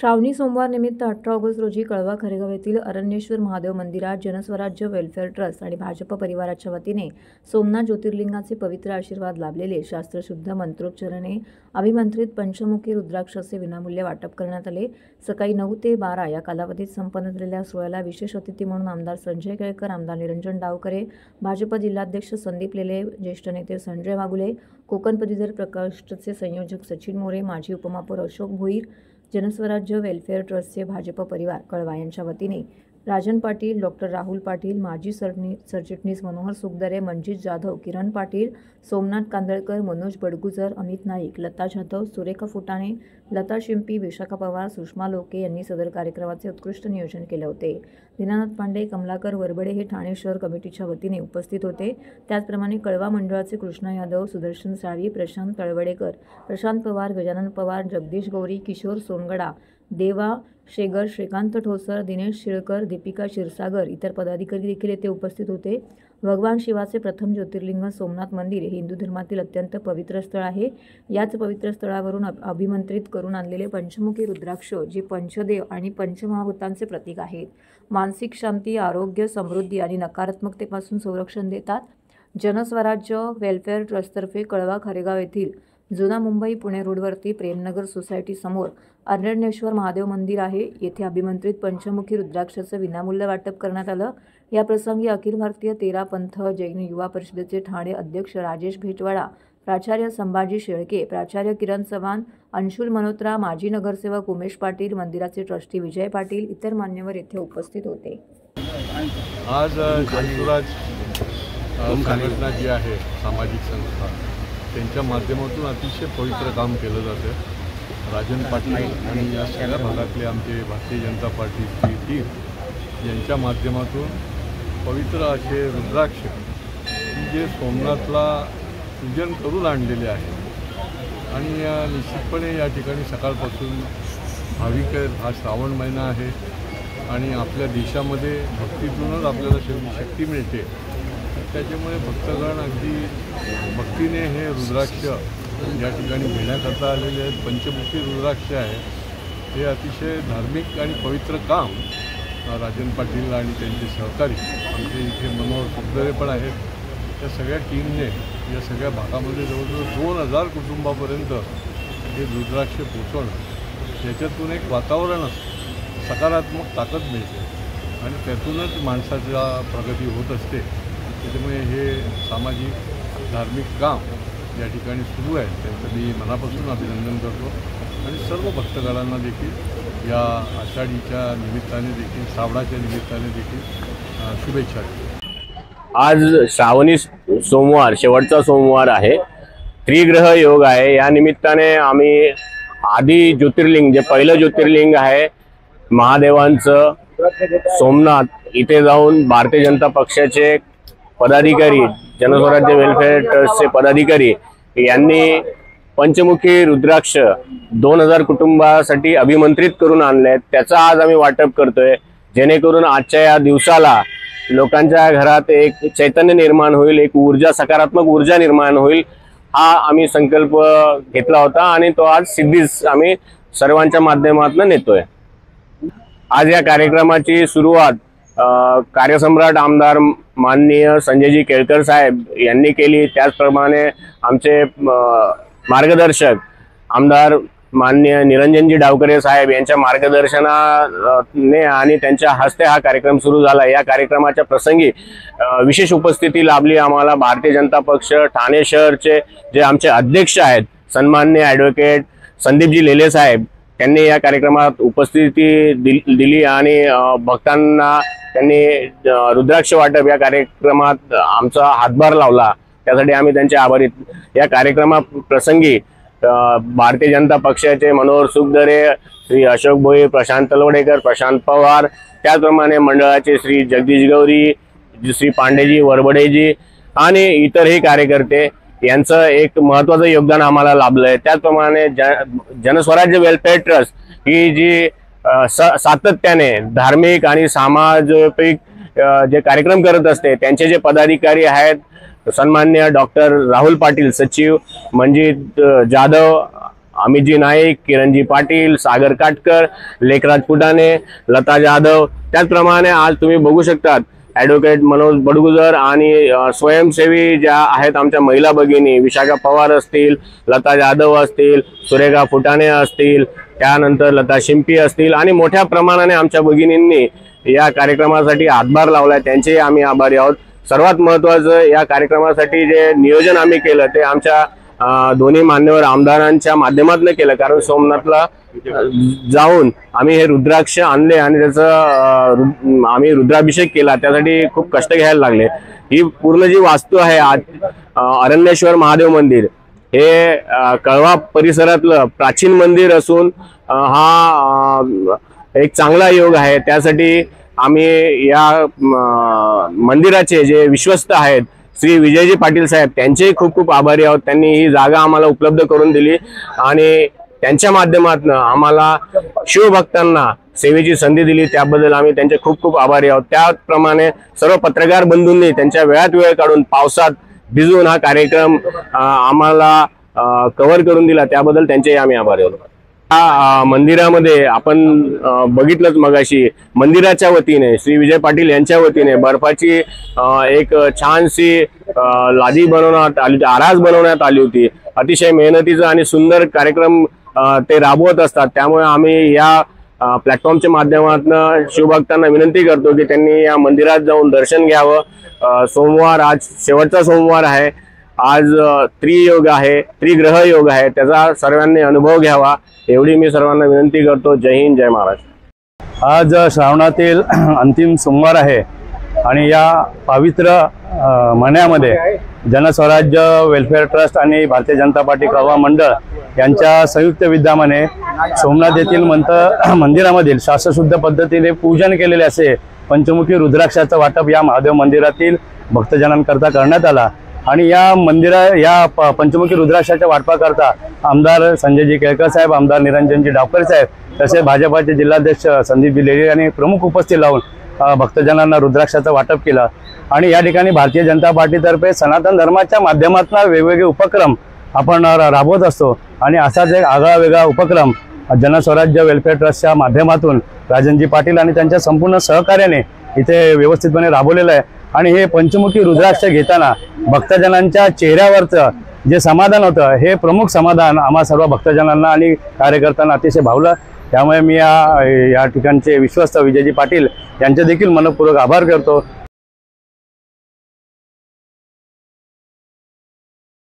श्रावणी सोमवार निमित्त 18 ऑगस्ट रोजी कळवा खरेगाव येथील अरण्येश्वर महादेव मंदिरात जनस्वराज्य वेलफेअर ट्रस्ट आणि भाजप परिवाराच्या वतीने सोमनाथ ज्योतिर्लिंगाचे पवित्र आशीर्वाद लाभलेले शास्त्रशुद्ध मंत्रोच्चारणे अभिमंत्रित पंचमुखी रुद्राक्षाचे विनामूल्य वाटप करण्यात आले। सकाळी 9 ते 12 या कालावधीत संपन्न झालेल्या सोहळ्याला विशेष अतिथी म्हणून आमदार संजय केळकर, आमदार निरंजन डावकरे, भाजप जिल्हाध्यक्ष संदीप लेले, ज्येष्ठ नेते संजय वागुले, कोकण पदवीधर प्रकोष्ठचे संयोजक सचिन मोरे, माजी उपमहापौर अशोक भोईर, जनस्वराज्य वेलफेअर ट्रस्टचे भाजप परिवार कळवा यांच्या वतीने राजन पाटील, डॉक्टर राहुल पाटील, माजी सरचिटणीस मनोहर सुखदरे, मंजित जाधव, किरण पाटील, सोमनाथ कांदळकर, मनोज बडगुजर, अमित नाईक, लता जाधव, सुरेखा फुटाणे, लता शिंपी, विशाखा पवार, सुषमा लोके यांनी सदर कार्यक्रमाचे उत्कृष्ट नियोजन केले होते। दीनानाथ पांडे, कमलाकर वरबडे हे ठाणे शहर कमिटीच्या वतीने उपस्थित होते। त्याचप्रमाणे कळवा मंडळाचे कृष्णा यादव, सुदर्शन साळवी, प्रशांत तळवडेकर, प्रशांत पवार, गजानन पवार, जगदीश गौरी, किशोर सोनगडा, देवा शेगर, श्रीकांत ठोसर, दिनेश शिळकर, दीपिका क्षीरसागर इतर पदाधिकारी देखील येथे उपस्थित होते। भगवान शिवाचे प्रथम ज्योतिर्लिंग सोमनाथ मंदिर हे हिंदू धर्मातील अत्यंत पवित्र स्थळ आहे। याच पवित्र स्थळावरून अभिमंत्रित करून आणलेले पंचमुखी रुद्राक्ष जे पंचदेव आणि पंचमहाभूतांचे प्रतीक आहेत, मानसिक शांती, आरोग्य, समृद्धी आणि नकारात्मकतेपासून संरक्षण देतात। जनस्वराज्य वेलफेअर ट्रस्टतर्फे कळवा खरेगाव येथील जुना मुंबई पुणे रोडवरती प्रेमनगर सोसायटी समोर अरण्येश्वर महादेव मंदिर आहे। येथे अभिमंत्रित पंचमुखी रुद्राक्षाचे विनामूल्य वाटप करण्यात आलं। या प्रसंगी अखिल भारतीय तेरा पंथ जैन युवा परिषदेचे ठाणे अध्यक्ष राजेश भेटवाडा, प्राचार्य संभाजी शेळके, प्राचार्य किरण चव्हाण, अंशुल मल्होत्रा, माजी नगरसेवक उमेश पाटील, मंदिराचे ट्रस्टी विजय पाटील इतर मान्यवर येथे उपस्थित होते। आज जनस्वराज संघटना जी आहे सामाजिक संस्था त्यांच्या माध्यमातून अतिशय पवित्र काम केलं जातं। राजन पाटील आणि या सगळ्या भागातले आमचे भारतीय जनता पार्टीची टीम यांच्या माध्यमातून पवित्र असे रुद्राक्ष जे सोमनाथला पूजन करून आणलेले आहे आणि निश्चितपणे या ठिकाणी सकाळपासून भाविक आहेत। हा श्रावण महिना आहे आणि आपल्या देशामध्ये भक्तीतूनच आपल्याला शक्ती मिळते। त्याच्यामुळे भक्तगण अगदी भक्तीने हे रुद्राक्ष या ठिकाणी घेण्याकरता आलेले आहेत। पंचमुखी रुद्राक्ष आहे हे अतिशय धार्मिक आणि पवित्र काम राजन पाटील आणि त्यांचे सहकारी आमचे इथे मनोहर सुखदरे पण आहेत। त्या सगळ्या टीमने या सगळ्या भागामध्ये जवळजवळ 2000 कुटुंबापर्यंत हे रुद्राक्ष पोचवणं, याच्यातून एक वातावरण सकारात्मक ताकद मिळते आणि त्यातूनच माणसाचा प्रगती होत असते। त्याच्यामुळे हे सामाजिक धार्मिक काम या ठिकाणी सुरू आहे त्यांचं मी मनापासून अभिनंदन करतो आणि सर्व भक्तगणांना देखील या आषाढीच्या निमित्ताने देखील श्रावणाच्या निमित्ताने देखील शुभेच्छा देतो। आज श्रावणी सोमवार शेवटचा सोमवार आहे, त्रिग्रह योग आहे। या निमित्ताने आम्ही आदि ज्योतिर्लिंग जे पहिलं ज्योतिर्लिंग आहे महादेवांचं सोमनाथ इथे जाऊन भारतीय जनता पक्षाचे पदाधिकारी, जनस्वराज्य वेलफेअर ट्रस्टचे पदाधिकारी यांनी पंचमुखी रुद्राक्ष 2000 कुटुंबासाठी अभिमंत्रित करून आणले। त्याचा आज आम्ही वाटप करतोय जेणेकरून आजच्या या दिवसाला लोकांच्या घरात एक चैतन्य निर्माण होईल, एक ऊर्जा, सकारात्मक ऊर्जा निर्माण होईल। हा आम्ही संकल्प घेतला होता आणि तो आज सिद्धीस आम्ही सर्वांच्या माध्यमातून नेतोय। आज या कार्यक्रमाची सुरुवात कार्यसम्राट आमदार माननीय संजयजी केळकर साहेब यांनी केली। त्याचप्रमाणे आमचे मार्गदर्शक आमदार माननीय निरंजनजी डावकरे साहेब यांच्या मार्गदर्शनाने आणि त्यांच्या हस्ते हा कार्यक्रम सुरू झाला। या कार्यक्रमाच्या प्रसंगी विशेष उपस्थिती लाभली आम्हाला भारतीय जनता पक्ष ठाणे शहरचे जे आमचे अध्यक्ष आहेत सन्माननीय ॲडव्होकेट संदीपजी लेले साहेब, त्यांनी या कार्यक्रमात उपस्थिती दिली आणि भक्तांना त्यांनी रुद्राक्ष वाटप या कार्यक्रमात आमचा हातभार लावला, त्यासाठी आम्ही त्यांचे आभारी। या कार्यक्रमाप्रसंगी भारतीय जनता पक्षाचे मनोहर सुखदरे, श्री अशोक भोईर, प्रशांत तळवडेकर, प्रशांत पवार, त्याचप्रमाणे मंडळाचे श्री जगदीश गौरी, श्री पांडेजी वरबडेजी आणि इतरही कार्यकर्ते यांचं एक महत्त्वाचं योगदान आम्हाला लाभलंय। त्याचप्रमाणे जनस्वराज्य वेलफेअर ट्रस्ट ही जी सातत्याने धार्मिक आणि सामाजिक जे कार्यक्रम करत असते त्यांचे जे पदाधिकारी आहेत सन्माननीय डॉक्टर राहुल पाटील सचिव, मंजित जाधव, अमितजी नाईक, किरणजी पाटील, सागर काटकर, लेखराज फुटाणे, लता जाधव, त्याचप्रमाणे आज तुम्ही बघू शकतात ॲडव्होकेट मनोज बडगुजर आणि स्वयंसेवी ज्या आहेत आमच्या महिला भगिनी, विशाखा पवार असतील, लता जाधव असतील, सुरेखा फुटाणे असतील, त्यानंतर लता शिंपी असतील आणि मोठ्या प्रमाणाने आमच्या भगिनींनी या कार्यक्रमासाठी हातभार लावलाय, त्यांचेही आम्ही आभारी आहोत. सर्वात महत्त्वाचं या कार्यक्रमासाठी जे नियोजन आम्ही केलं ते आमच्या दोन्ही मान्यवर आमदारांच्या माध्यमातून केलं, कारण सोमनाथला जाऊन आम्ही हे रुद्राक्ष आणले आणि त्याचं आम्ही रुद्राभिषेक केला, त्यासाठी खूप कष्ट घ्यायला लागले. ही पूर्ण जी वास्तू आहे आज अरण्येश्वर महादेव मंदिर हे कळवा परिसरातलं प्राचीन मंदिर असून हा एक चांगला योग आहे. त्यासाठी आम्ही या मंदिराचे जे विश्वस्त आहेत श्री विजयजी पाटील साहेब त्यांचेही खूप खूप आभारी आहोत. त्यांनी ही जागा आम्हाला उपलब्ध करून दिली आणि त्यांच्या माध्यमातून आम्हाला शिवभक्तांना सेवेची संधी दिली, त्याबद्दल आम्ही त्यांचे खूप खूप आभारी आहोत. त्याप्रमाणे सर्व पत्रकार बंधूंनी त्यांच्या वेळात वेळ काढून पावसात भिजून हा कार्यक्रम आम्हाला कव्हर करून दिला, त्याबद्दल त्यांचेही आम्ही आभारी आहोत. मंदिरामध्ये आपण बघितलंच मगाशी, मंदिराच्या वतीने श्री विजय पाटील यांच्या वतीने बर्फाची एक छानशी लादी बनवण्यात आली, आरास बनवण्यात आली होती. अतिशय मेहनतीचा आणि सुंदर कार्यक्रम ते राबवत असतात. त्यामुळे आम्ही या प्लॅटफॉर्मच्या माध्यमातून शिवभक्तांना विनंती करतो की त्यांनी या मंदिरात जाऊन दर्शन घ्यावं. सोमवार आज शेवटचा सोमवार आहे, आज त्रियोग आहे, त्रिग्रह योग आहे, त्याचा सर्वांनी अनुभव घ्यावा एवढी मी सर्वांना विनंती करतो. जय हिंद, जय महाराष्ट्र. आज श्रावणातील अंतिम सोमवार आहे आणि या पवित्र महिन्यामध्ये जनस्वराज्य वेलफेअर ट्रस्ट आणि भारतीय जनता पार्टी कळवा मंडळ यांच्या संयुक्त विद्यमाने सोमनाथ येथील मंदिरामधील शास्त्रशुद्ध पद्धतीने पूजन केलेले असे पंचमुखी रुद्राक्षाचं वाटप या महादेव मंदिरातील भक्तजनांकरता करण्यात आला. आणि या पंचमुखी रुद्राक्षाच्या वाटपाकरता आमदार संजयजी केळकर साहेब, आमदार निरंजनजी डावकर साहेब, तसेच भाजपाचे जिल्हाध्यक्ष संदीपजी लेरे यांनी प्रमुख उपस्थित लावून भक्तजनांना रुद्राक्षाचं वाटप केलं. आणि या ठिकाणी भारतीय जनता पार्टीतर्फे सनातन धर्माच्या माध्यमातून वेगवेगळे उपक्रम आपण राबवत असतो आणि असाच एक आगळा वेगळा उपक्रम जनस्वराज्य वेलफेअर ट्रस्टच्या माध्यमातून राजनजी पाटील आणि त्यांच्या संपूर्ण सहकार्याने इथे व्यवस्थितपणे राबवलेलं आहे. आणि हे पंचमुखी रुद्राक्ष घेताना भक्तजनांच्या चेहऱ्यावरचं जे समाधान होतं हे प्रमुख समाधान आम्हा सर्व भक्तजनांना आणि कार्यकर्त्यांना अतिशय भावलं. त्यामुळे मी या ठिकाणचे विश्वस्त विजयजी पाटील यांचे देखील मनपूर्वक आभार करतो.